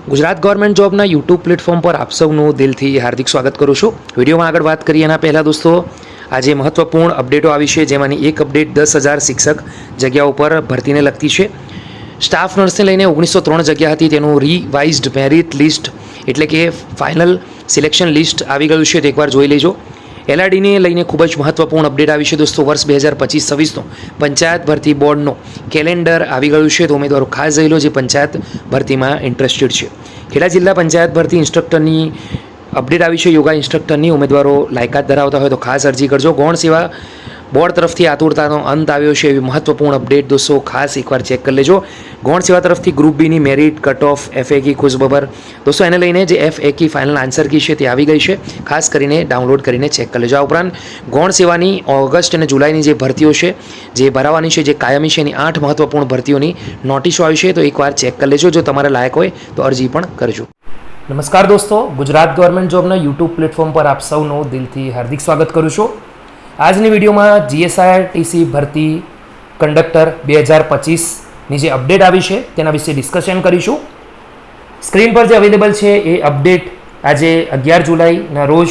Gujarat government જોબના YouTube platform પર આપ સૌનું દિલથી હાર્દિક સ્વાગત કરું છું. વિડીયોમાં આગળ વાત કરીએ એના પહેલાં દોસ્તો, આજે મહત્વપૂર્ણ અપડેટો આવી છે, જેમાંની એક અપડેટ 10,000 શિક્ષક જગ્યાઓ પર ભરતીને લગતી છે. સ્ટાફ નર્સને લઈને 1903 જગ્યા હતી, તેનું રિવાઇઝડ મેરિટ લિસ્ટ એટલે કે ફાઇનલ સિલેક્શન લિસ્ટ આવી ગયું છે, તો એકવાર જોઈ લેજો. એલઆરડીને લઈને ખૂબ જ મહત્વપૂર્ણ અપડેટ આવી છે દોસ્તો. વર્ષ 2025-26નો પંચાયત ભરતી બોર્ડનો કેલેન્ડર આવી ગયું છે, તો ઉમેદવારો ખાસ જોઈ લો જે પંચાયત ભરતીમાં ઇન્ટરેસ્ટેડ છે. ખેડા જિલ્લા પંચાયત ભરતી ઇન્સ્ટ્રક્ટરની અપડેટ આવી છે. યોગા ઇન્સ્ટ્રક્ટરની ઉમેદવારો લાયકાત ધરાવતા હોય તો ખાસ અરજી કરજો. ગૌણ સેવા બોર્ડ તરફથી આતુરતાનો અંત આવ્યો છે, એવી મહત્વપૂર્ણ અપડેટ દોસ્તો ખાસ એકવાર ચેક કરી લેજો. ગૌણ સેવા તરફથી ગ્રુપ બીની મેરિટ કટ ઓફ FAQ ખુશખબર દોસ્તો, એને લઈને જે FAQ ફાઇનલ આન્સર કી છે તે આવી ગઈ છે, ખાસ કરીને ડાઉનલોડ કરીને ચેક કરી લેજો. આ ઉપરાંત ગૌણ સેવાની ઓગસ્ટ અને જુલાઈની જે ભરતીઓ છે જે ભરાવાની છે, જે કાયમી છે, એની 8 મહત્વપૂર્ણ ભરતીઓની નોટિસો આવી છે, તો એકવાર ચેક કરી લેજો. જો તમારે લાયક હોય તો અરજી પણ કરજો. નમસ્કાર દોસ્તો, ગુજરાત ગવર્મેન્ટ જોબના યુટ્યુબ પ્લેટફોર્મ પર આપ સૌનું દિલથી હાર્દિક સ્વાગત કરું છું. આજની વિડીયોમાં GSRTC ભરતી કંડક્ટર 2025ની જે અપડેટ આવી છે તેના વિશે ડિસ્કશન કરીશું. સ્ક્રીન પર જે અવેલેબલ છે એ અપડેટ આજે 11 જુલાઈના રોજ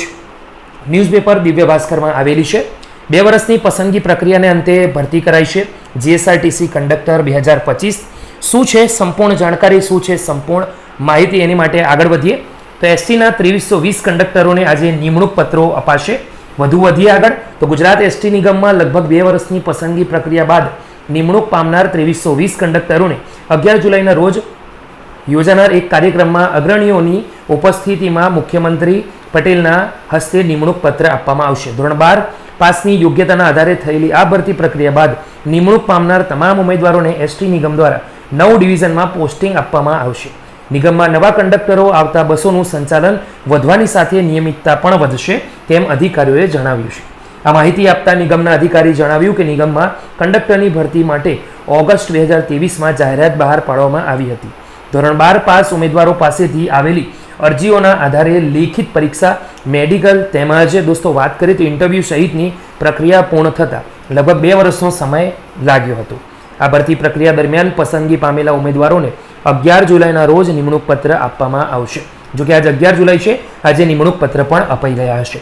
ન્યૂઝપેપર દિવ્ય ભાસ્કરમાં આવેલી છે. 2 વર્ષની પસંદગી પ્રક્રિયાને અંતે ભરતી કરાઈ છે GSRTC કંડક્ટર 2025. શું છે સંપૂર્ણ જાણકારી, શું છે સંપૂર્ણ માહિતી, એની માટે આગળ વધીએ તો STના 2320 કંડક્ટરોને આજે નિમણૂક પત્રો અપાશે. વધુ વધીએ આગળ તો ગુજરાત ST નિગમમાં લગભગ 2 વર્ષની પસંદગી પ્રક્રિયા બાદ નિમણૂક પામનાર 2320 કંડક્ટરોને 11 જુલાઈના રોજ યોજાનાર એક કાર્યક્રમમાં અગ્રણીઓની ઉપસ્થિતિમાં મુખ્યમંત્રી પટેલના હસ્તે નિમણૂક પત્ર આપવામાં આવશે. ધોરણ 12 પાસની યોગ્યતાના આધારે થયેલી આ ભરતી પ્રક્રિયા બાદ નિમણૂક પામનાર તમામ ઉમેદવારોને ST નિગમ દ્વારા 9 ડિવિઝનમાં પોસ્ટિંગ આપવામાં આવશે. નિગમમાં નવા કંડક્ટરો આવતા બસોનું સંચાલન વધવાની સાથે નિયમિતતા પણ વધશે, તેમ અધિકારીઓએ જણાવ્યું છે. આ માહિતી આપતા નિગમના અધિકારી જણાવ્યું કે નિગમમાં કંડક્ટરની ભરતી માટે ઓગસ્ટ 2023માં જાહેરાત બહાર પાડવામાં આવી હતી. ધોરણ 12 પાસ ઉમેદવારો પાસેથી આવેલી અરજીઓના આધારે લેખિત પરીક્ષા, મેડિકલ તેમજ દોસ્તો વાત કરીએ તો ઇન્ટરવ્યૂ સહિતની પ્રક્રિયા પૂર્ણ થતાં લગભગ 2 વર્ષનો સમય લાગ્યો હતો. આ ભરતી પ્રક્રિયા દરમિયાન પસંદગી પામેલા ઉમેદવારોને 11 જુલાઈના રોજ નિમણૂક પત્ર આપવામાં આવશે. જો કે આજે 11 જુલાઈ છે, આજે નિમણૂક પત્ર પણ અપાઈ ગયા હશે.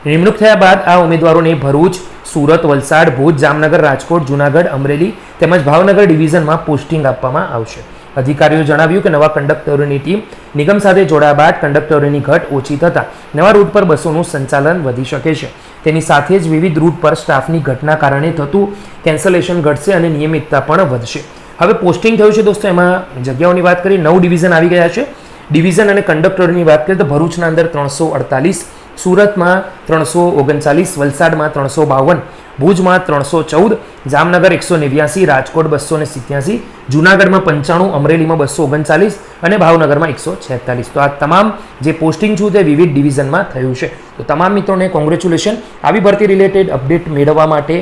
નિમણૂક થયા બાદ આ ઉમેદવારોને ભરૂચ, સુરત, વલસાડ, ભુજ, જામનગર, રાજકોટ, જૂનાગઢ, અમરેલી તેમજ ભાવનગર ડિવિઝનમાં પોસ્ટિંગ આપવામાં આવશે. અધિકારીઓએ જણાવ્યું કે નવા કંડક્ટરોની ટીમ નિગમ સાથે જોડાયા બાદ કંડક્ટરોની ઘટ ઓછી થતાં નવા રૂટ પર બસોનું સંચાલન વધી શકે છે. તેની સાથે જ વિવિધ રૂટ પર સ્ટાફની ઘટના કારણે થતું કેન્સલેશન ઘટશે અને નિયમિતતા પણ વધશે. હવે પોસ્ટિંગ થયું છે દોસ્તો, એમાં જગ્યાઓની વાત કરીએ 9 ડિવિઝન આવી ગયા છે. ડિવિઝન અને કંડક્ટરની વાત કરીએ તો ભરૂચના અંદર 348, સુરતમાં 339, વલસાડમાં 352, ભુજમાં 314, જામનગર 189, રાજકોટ 287, જૂનાગઢમાં 95, અમરેલીમાં 239 અને ભાવનગરમાં 146. તો આ તમામ જે પોસ્ટિંગ છું તે વિવિધ ડિવિઝનમાં થયું છે. તો તમામ મિત્રોને કોંગ્રેચ્યુલેશન. આવી ભરતી રિલેટેડ અપડેટ મેળવવા માટે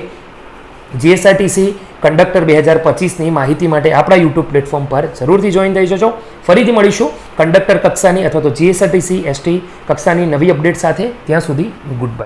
GSRTC કંડક્ટર 2025ની માહિતી માટે આપણા યુટ્યુબ પ્લેટફોર્મ પર જરૂરથી જોઈન થઈ જજો. ફરીથી મળીશું કંડક્ટર કક્ષાની અથવા તો GSRTC ST કક્ષાની નવી અપડેટ સાથે. ત્યાં સુધી ગુડ બાય.